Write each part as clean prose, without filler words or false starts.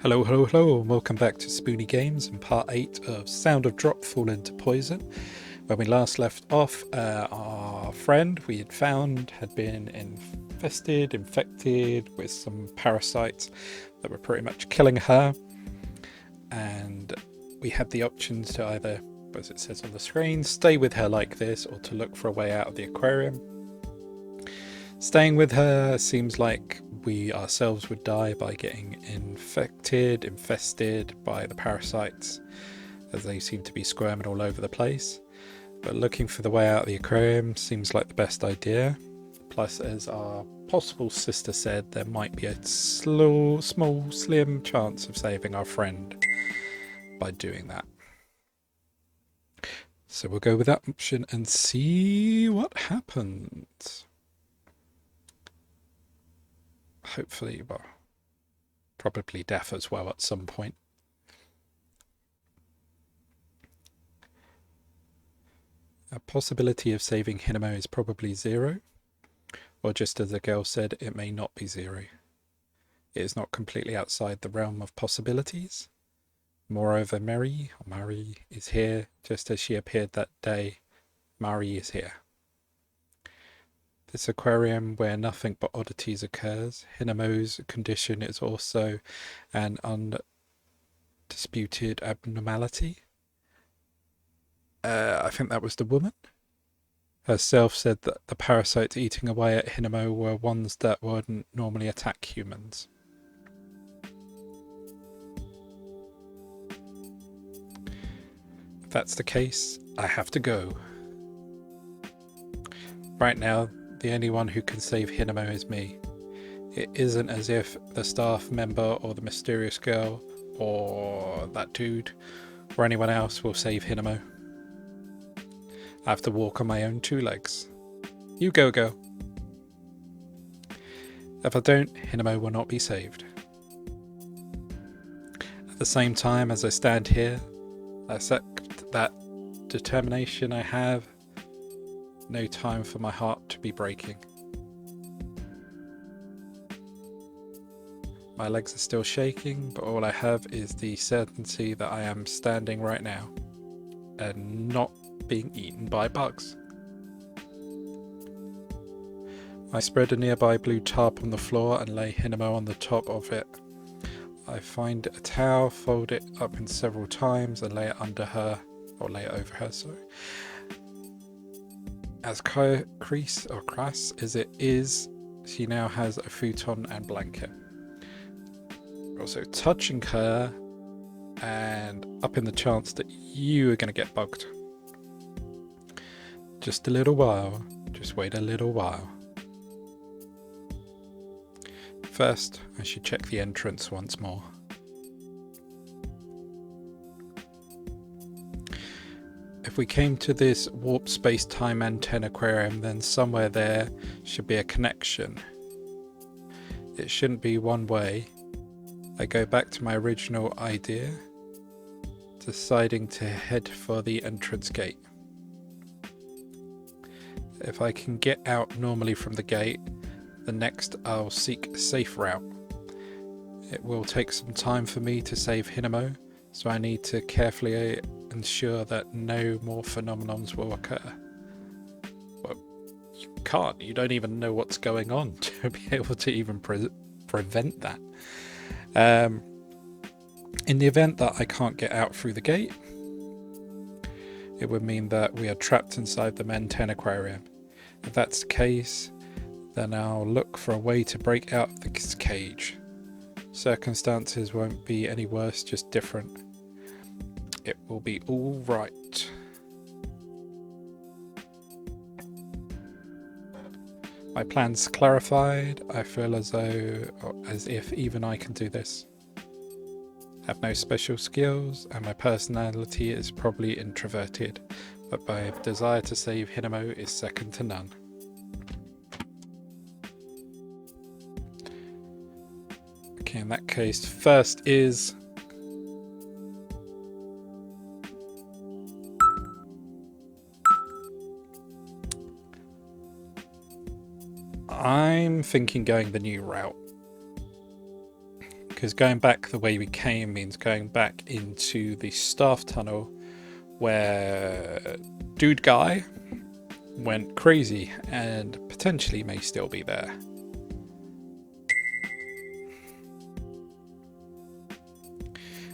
Hello, hello, hello, and welcome back to Spoony Games and part 8 of Sound of Drop Fall into Poison. When we last left off, our friend we had found had been infected with some parasites that were pretty much killing her. And we had the options to either, as it says on the screen, stay with her like this or to look for a way out of the aquarium. Staying with her seems like we ourselves would die by getting infested by the parasites, as they seem to be squirming all over the place. But looking for the way out of the aquarium seems like the best idea. Plus, as our possible sister said, there might be a small, slim chance of saving our friend by doing that. So we'll go with that option and see what happens. Hopefully, well, probably death as well at some point. A possibility of saving Hinamo is probably 0, or just as the girl said, it may not be 0. It is not completely outside the realm of possibilities. Moreover, Mary is here just as she appeared that day. Mary is here. This aquarium where nothing but oddities occurs. Hinamo's condition is also an undisputed abnormality. I think that was the woman herself said that the parasites eating away at Hinamo were ones that wouldn't normally attack humans. If that's the case, I have to go. Right now, the only one who can save Hinamo is me. It isn't as if the staff member or the mysterious girl or that dude or anyone else will save Hinamo. I have to walk on my own 2 legs. You go, girl. If I don't, Hinamo will not be saved. At the same time, as I stand here, I accept that determination I have. No time for my heart to be breaking. My legs are still shaking, but all I have is the certainty that I am standing right now and not being eaten by bugs. I spread a nearby blue tarp on the floor and lay Hinamo on the top of it. I find a towel, fold it up in several times and lay it under her, or lay it over her, sorry. As crass as it is, she now has a futon and blanket. Also touching her and up in the chance that you are going to get bugged. Just a little while, just wait a little while. First, I should check the entrance once more. If we came to this warp space-time antenna aquarium, then somewhere there should be a connection. It shouldn't be one way. I go back to my original idea, deciding to head for the entrance gate. If I can get out normally from the gate, then next I'll seek a safe route. It will take some time for me to save Hinamo, so I need to carefully ensure that no more phenomenons will occur. Well, you can't. You don't even know what's going on to be able to even prevent that. In the event that I can't get out through the gate, it would mean that we are trapped inside the Men 10 aquarium. If that's the case, then I'll look for a way to break out of this cage. Circumstances won't be any worse, just different. It will be all right. My plan's clarified. I feel as if even I can do this. Have no special skills, and my personality is probably introverted, but my desire to save Hinamo is second to none. Okay, in that case, first is I'm thinking going the new route. Because going back the way we came means going back into the staff tunnel where Dude Guy went crazy and potentially may still be there.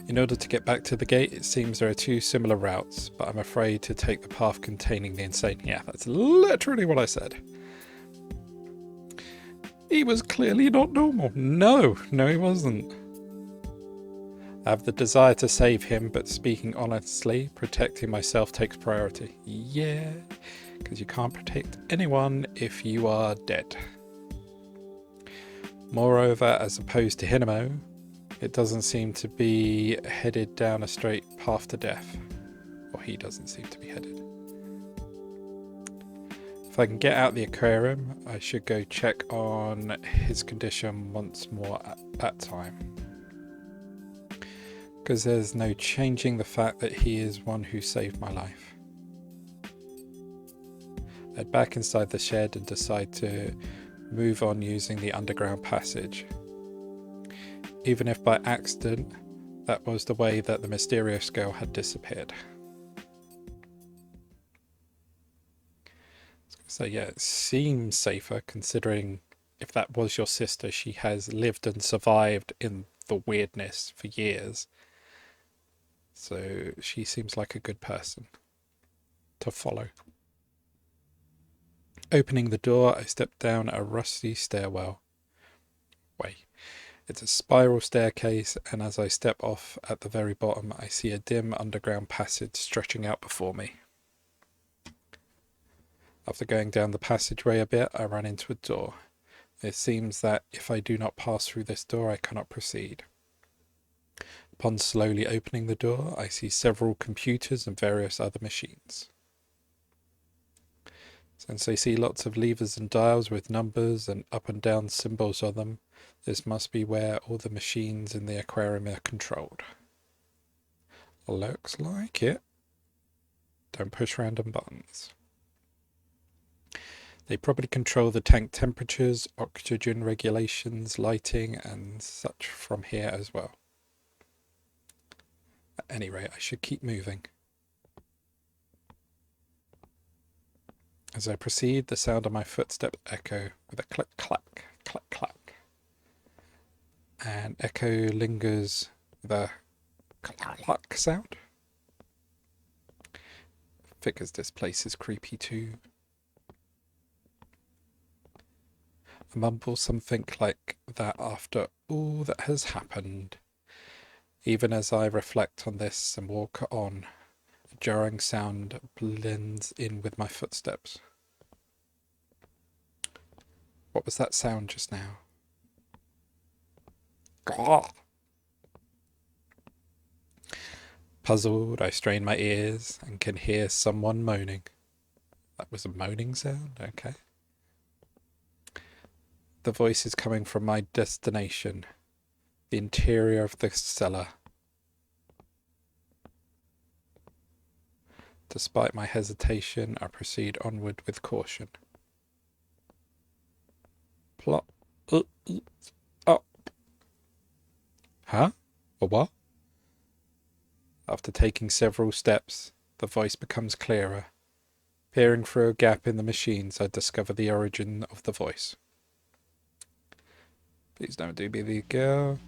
In order to get back to the gate, it seems there are two similar routes, but I'm afraid to take the path containing the insane. Yeah, that's literally what I said. He was clearly not normal. No, he wasn't. I have the desire to save him, but speaking honestly, protecting myself takes priority. Yeah, because you can't protect anyone if you are dead. Moreover, as opposed to Hinamo, it doesn't seem to be headed down a straight path to death. Or he doesn't seem to be headed. If I can get out the aquarium, I should go check on his condition once more at that time. Because there's no changing the fact that he is one who saved my life. Head back inside the shed and decide to move on using the underground passage. Even if by accident, that was the way that the mysterious girl had disappeared. So yeah, it seems safer considering if that was your sister, she has lived and survived in the weirdness for years. So she seems like a good person to follow. Opening the door, I step down a rusty stairwell. It's a spiral staircase, and as I step off at the very bottom, I see a dim underground passage stretching out before me. After going down the passageway a bit, I run into a door. It seems that if I do not pass through this door, I cannot proceed. Upon slowly opening the door, I see several computers and various other machines. Since I see lots of levers and dials with numbers and up and down symbols on them, this must be where all the machines in the aquarium are controlled. Looks like it. Don't push random buttons. They probably control the tank temperatures, oxygen regulations, lighting, and such from here as well. At any rate, I should keep moving. As I proceed, the sound of my footsteps echo with a click, clack, click, clack. And echo lingers with a clack sound. Figures this place is creepy too. I mumble something like that after all that has happened. Even as I reflect on this and walk on, a jarring sound blends in with my footsteps. What was that sound just now? Gah! Puzzled, I strain my ears and can hear someone moaning. That was a moaning sound? Okay. The voice is coming from my destination, the interior of the cellar. Despite my hesitation, I proceed onward with caution. Plop. Up. Huh? Or what? After taking several steps, the voice becomes clearer. Peering through a gap in the machines, I discover the origin of the voice. Please don't do be the girl.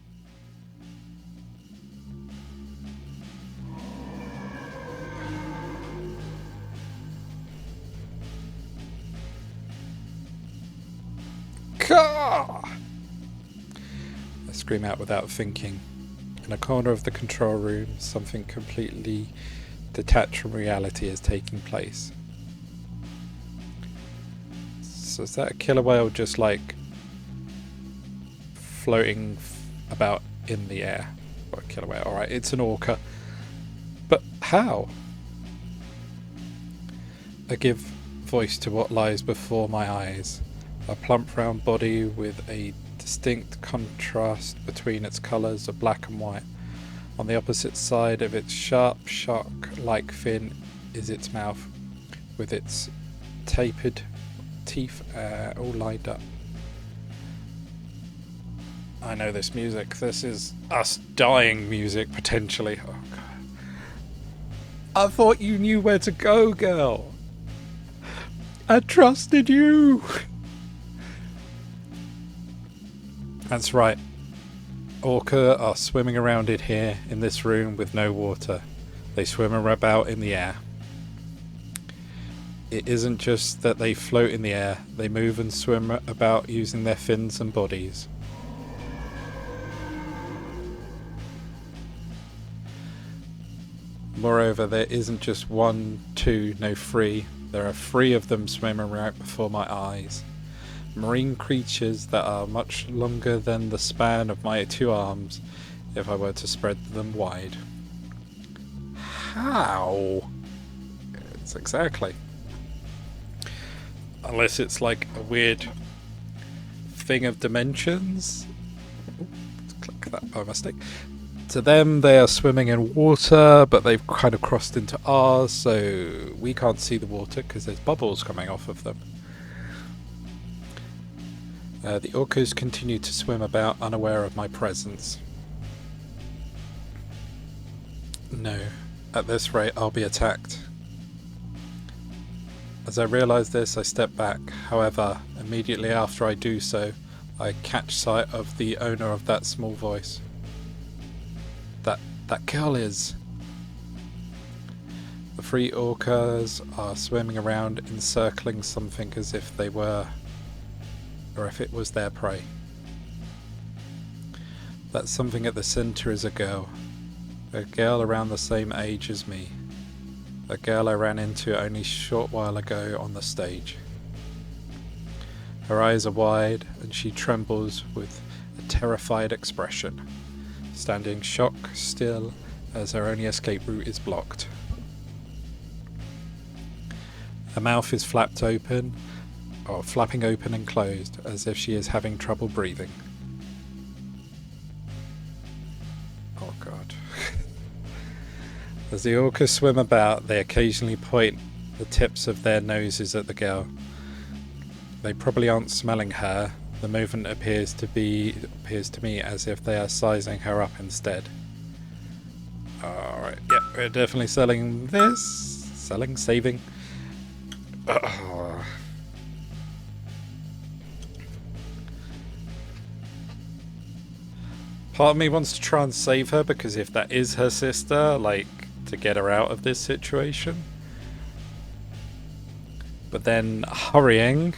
Caw! I scream out without thinking. In a corner of the control room, something completely detached from reality is taking place. So is that a killer whale just like floating about in the air? Or a killer whale, alright, it's an orca. But how? I give voice to what lies before my eyes. A plump round body with a distinct contrast between its colours of black and white. On the opposite side of its sharp, shark-like fin is its mouth, with its tapered teeth all lined up. I know this music. This is us dying music, potentially. Oh, God. I thought you knew where to go, girl. I trusted you. That's right. Orca are swimming around in here, in this room, with no water. They swim about in the air. It isn't just that they float in the air, they move and swim about using their fins and bodies. Moreover, there isn't just one, two, no three. There are 3 of them swimming right before my eyes. Marine creatures that are much longer than the span of my 2 arms if I were to spread them wide. How? It's exactly. Unless it's like a weird thing of dimensions. Ooh, click that by mistake. To them, they are swimming in water, but they've kind of crossed into ours, so we can't see the water because there's bubbles coming off of them. The orcas continue to swim about, unaware of my presence. No, at this rate I'll be attacked. As I realise this, I step back. However, immediately after I do so, I catch sight of the owner of that small voice. That girl is... The 3 orcas are swimming around, encircling something as if they were... or if it was their prey. That something at the centre is a girl. A girl around the same age as me. A girl I ran into only a short while ago on the stage. Her eyes are wide and she trembles with a terrified expression, standing shock still as her only escape route is blocked. Her mouth is flapping open and closed, as if she is having trouble breathing. Oh God. As the orcas swim about, they occasionally point the tips of their noses at the girl. They probably aren't smelling her. The movement appears to me as if they are sizing her up instead. Alright, yeah, we're definitely selling this. Saving. Part of me wants to try and save her, because if that is her sister, like, to get her out of this situation. But then hurrying...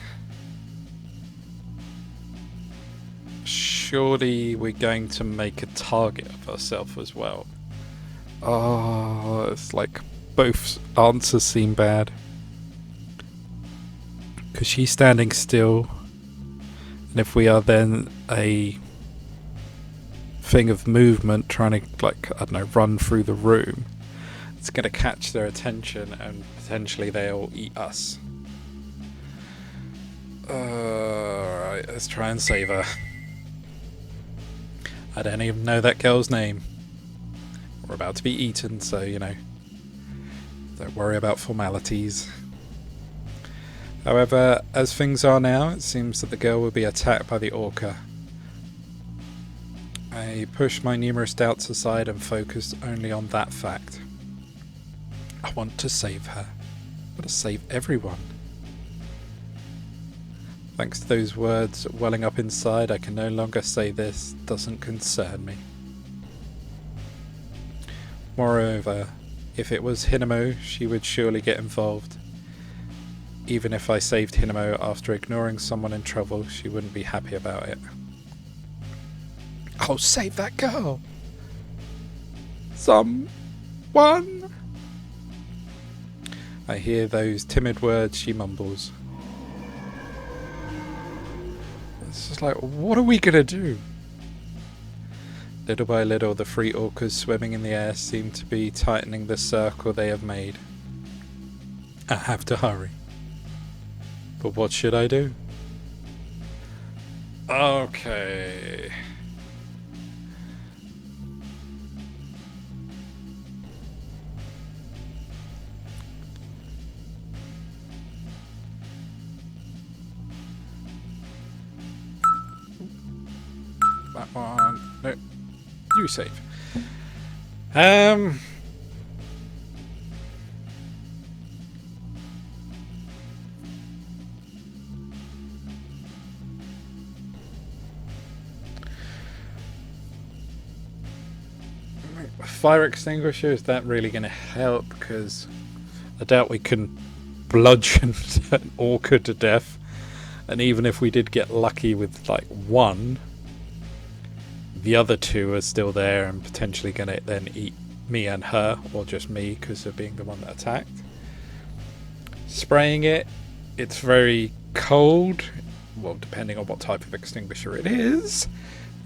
Surely we're going to make a target of ourselves as well. Oh, it's like both answers seem bad. Because she's standing still. And if we are then a thing of movement trying to, like, I don't know, run through the room, it's going to catch their attention and potentially they'll eat us. Alright, let's try and save her. I don't even know that girl's name. We're about to be eaten, so, you know, don't worry about formalities. However, as things are now, it seems that the girl will be attacked by the orca. I push my numerous doubts aside and focus only on that fact. I want to save her. I want to save everyone. Thanks to those words welling up inside, I can no longer say this doesn't concern me. Moreover, if it was Hinamo, she would surely get involved. Even if I saved Hinamo after ignoring someone in trouble, she wouldn't be happy about it. I'll save that girl! Someone! I hear those timid words she mumbles. It's just like, what are we gonna do? Little by little, the 3 orcas swimming in the air seem to be tightening the circle they have made. I have to hurry. But what should I do? Okay. That one. true save. Um... Fire extinguisher, is that really going to help? Because I doubt we can bludgeon an orca to death. And even if we did get lucky with like one, the other two are still there and potentially going to then eat me and her, or just me because of being the one that attacked. Spraying it, it's very cold. Well, depending on what type of extinguisher it is.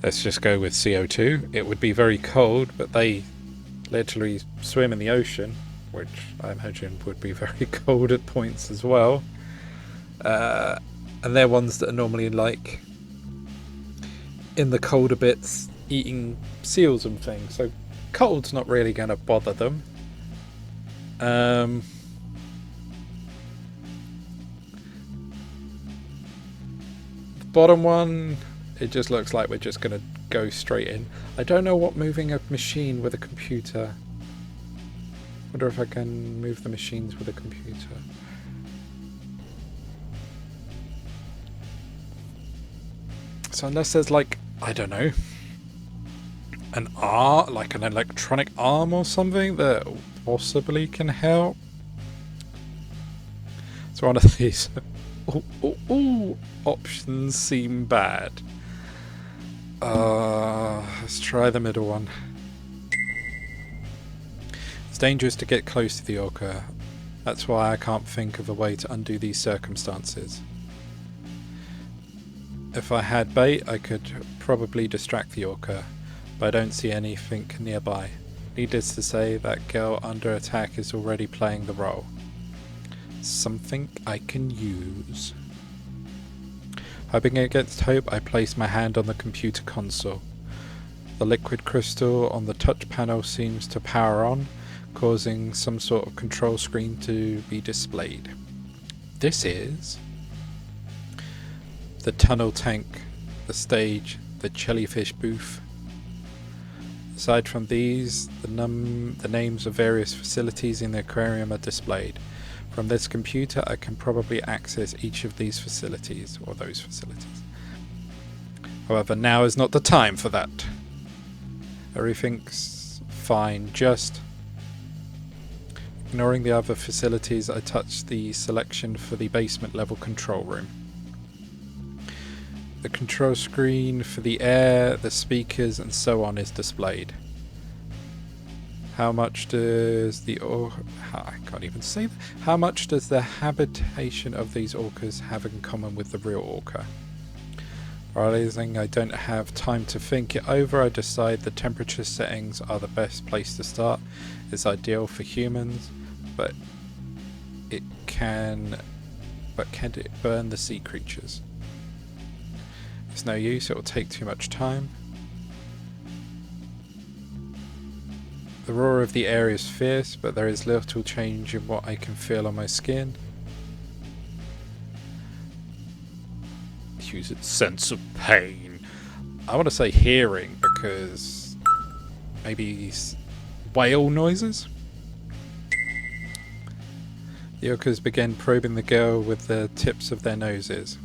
Let's just go with CO2. It would be very cold, but they literally swim in the ocean, which I imagine would be very cold at points as well. And they're ones that are normally like in the colder bits eating seals and things, so cold's not really going to bother them. The bottom one, it just looks like we're just going to go straight in. I don't know what moving a machine with a computer. Wonder if I can move the machines with a computer. So unless there's like, I don't know, an arm, like an electronic arm or something that possibly can help. So one of these options seem bad. Let's try the middle one. It's dangerous to get close to the orca. That's why I can't think of a way to undo these circumstances. If I had bait, I could probably distract the orca, but I don't see anything nearby. Needless to say, that girl under attack is already playing the role. Something I can use. Hoping against hope, I place my hand on the computer console. The liquid crystal on the touch panel seems to power on, causing some sort of control screen to be displayed. This is the tunnel tank, the stage, the jellyfish booth. Aside from these, the names of various facilities in the aquarium are displayed. From this computer, I can probably access each of these facilities, or those facilities. However, now is not the time for that. Everything's fine, just ignoring the other facilities, I touch the selection for the basement level control room. The control screen for the air, the speakers and so on is displayed. How much does the I can't even say that. How much does the habitation of these orcas have in common with the real orca? Realizing I don't have time to think it over, I decide the temperature settings are the best place to start. It's ideal for humans, but can it burn the sea creatures? It's no use, it will take too much time. The roar of the air is fierce, but there is little change in what I can feel on my skin. Use its sense of pain. I want to say hearing, because maybe whale noises? The orcas begin probing the girl with the tips of their noses.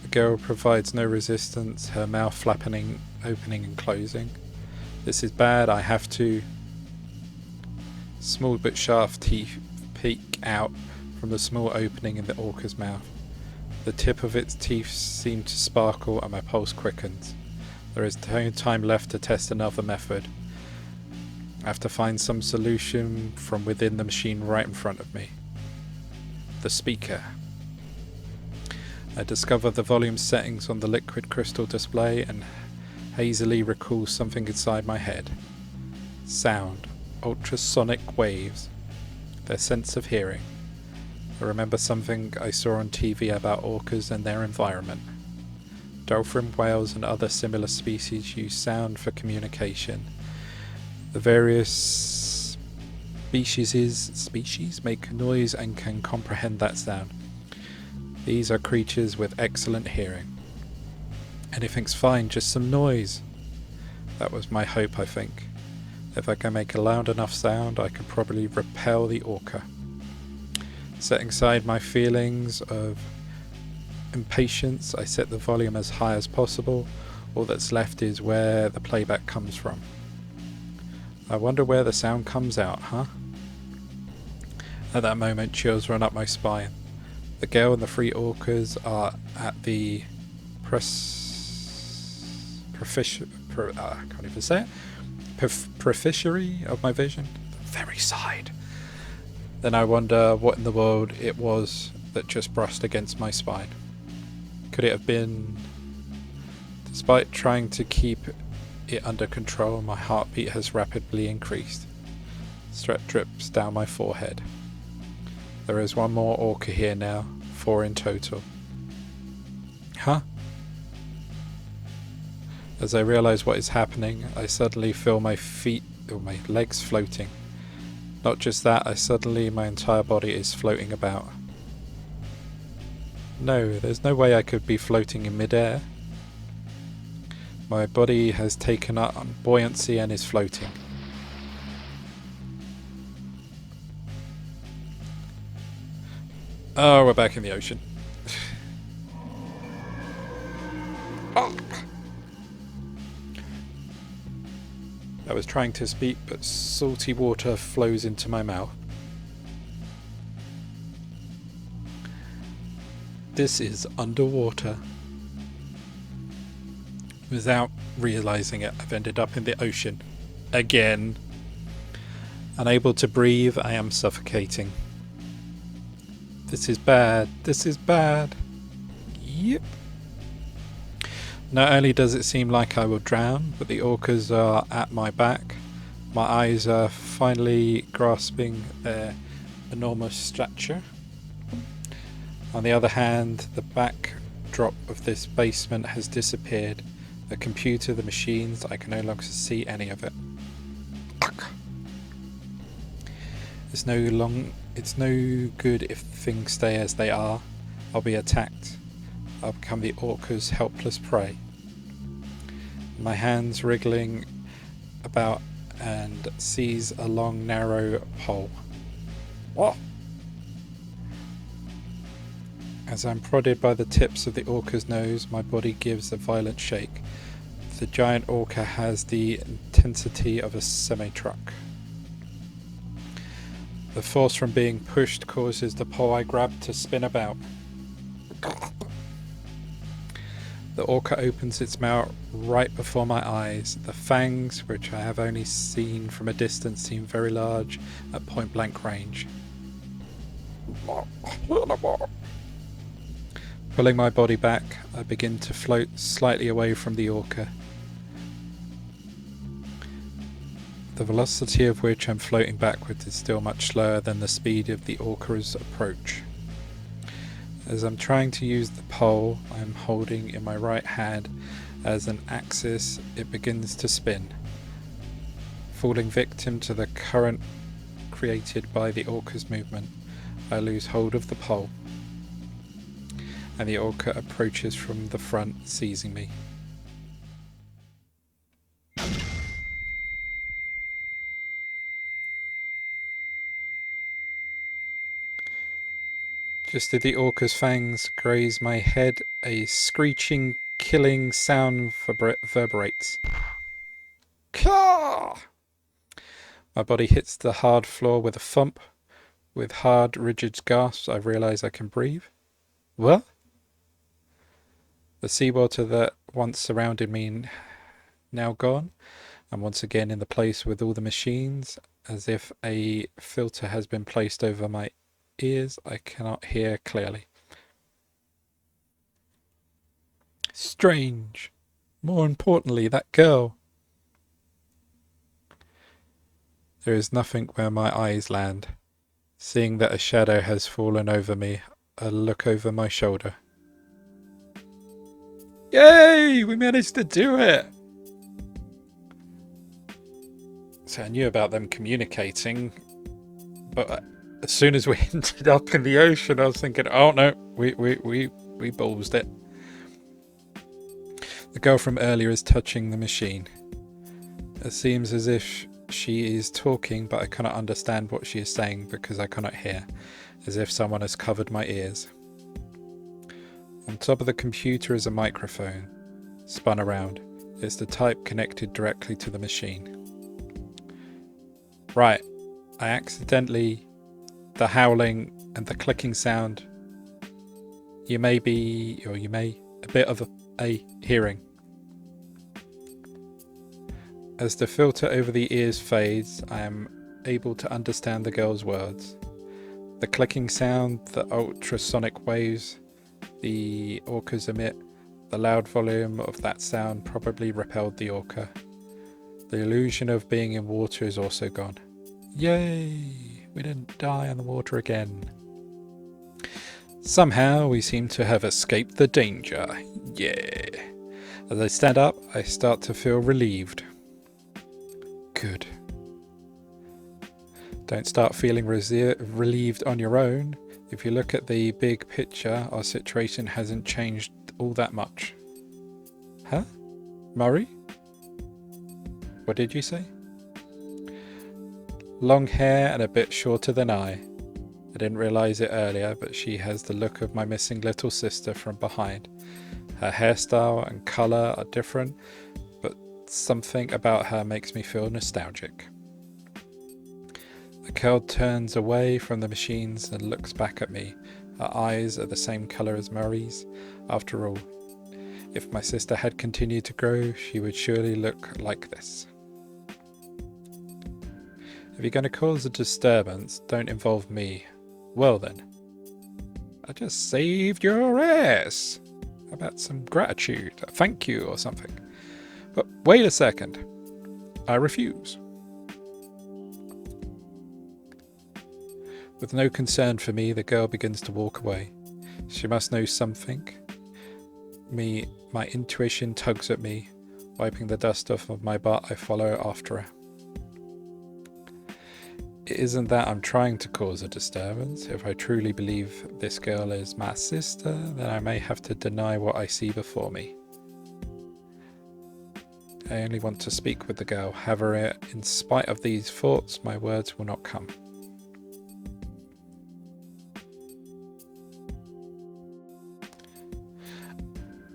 The girl provides no resistance, her mouth flapping, opening and closing. This is bad, I have to. Small but sharp teeth peek out from the small opening in the orca's mouth. The tip of its teeth seem to sparkle and my pulse quickens. There is no time left to test another method. I have to find some solution from within the machine right in front of me. The speaker. I discover the volume settings on the liquid crystal display and hazily recall something inside my head. Sound. Ultrasonic waves. Their sense of hearing. I remember something I saw on TV about orcas and their environment. Dolphin whales and other similar species use sound for communication. The various species make noise and can comprehend that sound. These are creatures with excellent hearing. Anything's fine, just some noise. That was my hope, I think. If I can make a loud enough sound, I can probably repel the orca. Setting aside my feelings of impatience, I set the volume as high as possible. All that's left is where the playback comes from. I wonder where the sound comes out, huh? At that moment, chills run up my spine. The gale and the three orcas are at the I can't even say it. Periphery of my vision. The very side. Then I wonder what in the world it was that just brushed against my spine. Could it have been... Despite trying to keep it under control, my heartbeat has rapidly increased. Sweat drips down my forehead. There is one more orca here now, 4 in total. Huh? As I realise what is happening, I suddenly feel my feet or my legs floating. Not just that, my entire body is floating about. No, there's no way I could be floating in midair. My body has taken up buoyancy and is floating. Oh, we're back in the ocean. Oh. I was trying to speak, but salty water flows into my mouth. This is underwater. Without realising it, I've ended up in the ocean. Again. Unable to breathe, I am suffocating. This is bad. This is bad. Yep. Not only does it seem like I will drown, but the orcas are at my back. My eyes are finally grasping their enormous stature. On the other hand, the backdrop of this basement has disappeared. The computer, the machines, I can no longer see any of it. It's no good if things stay as they are. I'll be attacked. I'll become the orca's helpless prey. My hands wriggling about and seize a long, narrow pole. What? As I'm prodded by the tips of the orca's nose, my body gives a violent shake. The giant orca has the intensity of a semi-truck. The force from being pushed causes the pole I grab to spin about. The orca opens its mouth right before my eyes. The fangs, which I have only seen from a distance, seem very large at point-blank range. Pulling my body back, I begin to float slightly away from the orca. The velocity of which I'm floating backwards is still much slower than the speed of the orca's approach. As I'm trying to use the pole I'm holding in my right hand as an axis, it begins to spin. Falling victim to the current created by the orca's movement, I lose hold of the pole, and the orca approaches from the front, seizing me. Just as the orca's fangs graze my head, a screeching, killing sound reverberates. Caw! My body hits the hard floor with a thump. With hard, rigid gasps, I realise I can breathe. What? The seawater that once surrounded me now gone. I'm once again in the place with all the machines, as if a filter has been placed over my ears. I cannot hear clearly. Strange. More importantly, that girl. There is nothing where my eyes land. Seeing that a shadow has fallen over me, I look over my shoulder. Yay! We managed to do it! So I knew about them communicating, but as soon as we ended up in the ocean, I was thinking, oh no, we ballsed it. The girl from earlier is touching the machine. It seems as if she is talking, but I cannot understand what she is saying because I cannot hear, as if someone has covered my ears. On top of the computer is a microphone, spun around. It's the type connected directly to the machine. Right, I accidentally... the howling and the clicking sound, you may be, or you may, a bit of a hearing. As the filter over the ears fades, I am able to understand the girl's words. The clicking sound, the ultrasonic waves the orcas emit, the loud volume of that sound probably repelled the orca. The illusion of being in water is also gone. Yay! We didn't die on the water again. Somehow we seem to have escaped the danger. Yeah. As I stand up, I start to feel relieved. Good. Don't start feeling relieved on your own. If you look at the big picture, our situation hasn't changed all that much. Huh? Murray? What did you say? Long hair and a bit shorter than I. I didn't realise it earlier, but she has the look of my missing little sister from behind. Her hairstyle and colour are different, but something about her makes me feel nostalgic. The girl turns away from the machines and looks back at me. Her eyes are the same colour as Murray's. After all, if my sister had continued to grow, she would surely look like this. If you're going to cause a disturbance, don't involve me. Well then. I just saved your ass. How about some gratitude, a thank you or something? But wait a second. I refuse. With no concern for me, the girl begins to walk away. She must know something. My intuition tugs at me. Wiping the dust off of my butt, I follow after her. It isn't that I'm trying to cause a disturbance. If I truly believe this girl is my sister, then I may have to deny what I see before me. I only want to speak with the girl. However, in spite of these thoughts, my words will not come.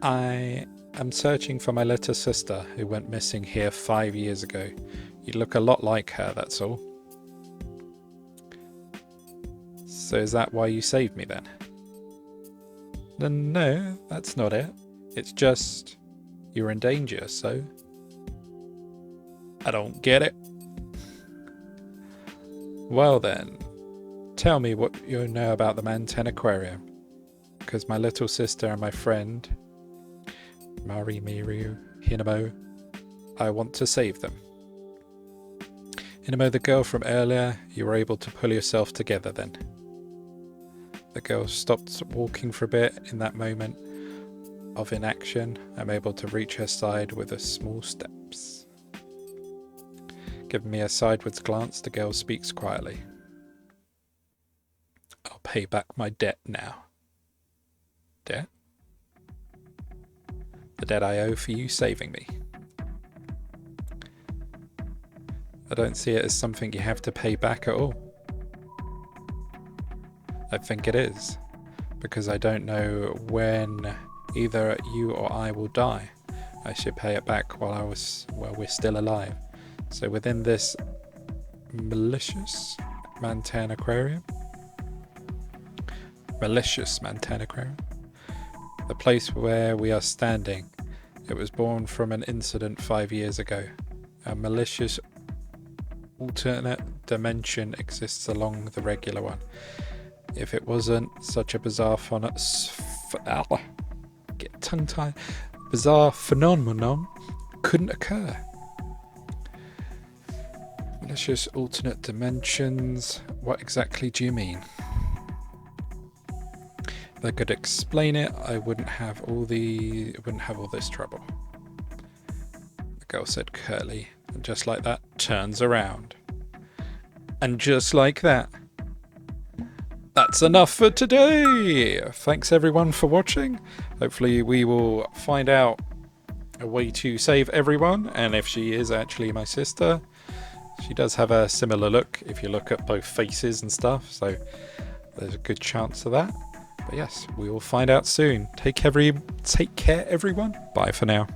I am searching for my little sister who went missing here 5 years ago. You look a lot like her, that's all. So is that why you saved me then? No, that's not it. It's just you're in danger, so... I don't get it. Well then, tell me what you know about the Mantan Aquarium. Because my little sister and my friend... Mari, Miru, Hinamo, I want to save them. Hinamo, the girl from earlier, you were able to pull yourself together then. The girl stopped walking for a bit. In that moment of inaction, I'm able to reach her side with a small steps. Giving me a sideways glance, the girl speaks quietly. I'll pay back my debt now. Debt? The debt I owe for you saving me. I don't see it as something you have to pay back at all. I think it is, because I don't know when either you or I will die. I should pay it back while we're still alive. So within this malicious Mantan Aquarium, the place where we are standing, it was born from an incident 5 years ago. A malicious alternate dimension exists along the regular one. If it wasn't such a bizarre bizarre phenomenon couldn't occur. Malicious alternate dimensions, what exactly do you mean? If I could explain it, I wouldn't have all this trouble. The girl said curtly, and just like that, turns around. And just like that, that's enough for today. Thanks everyone for watching. Hopefully we will find out a way to save everyone, and if she is actually my sister, she does have a similar look if you look at both faces and stuff, so there's a good chance of that. But yes, we will find out soon. Take care everyone. Bye for now.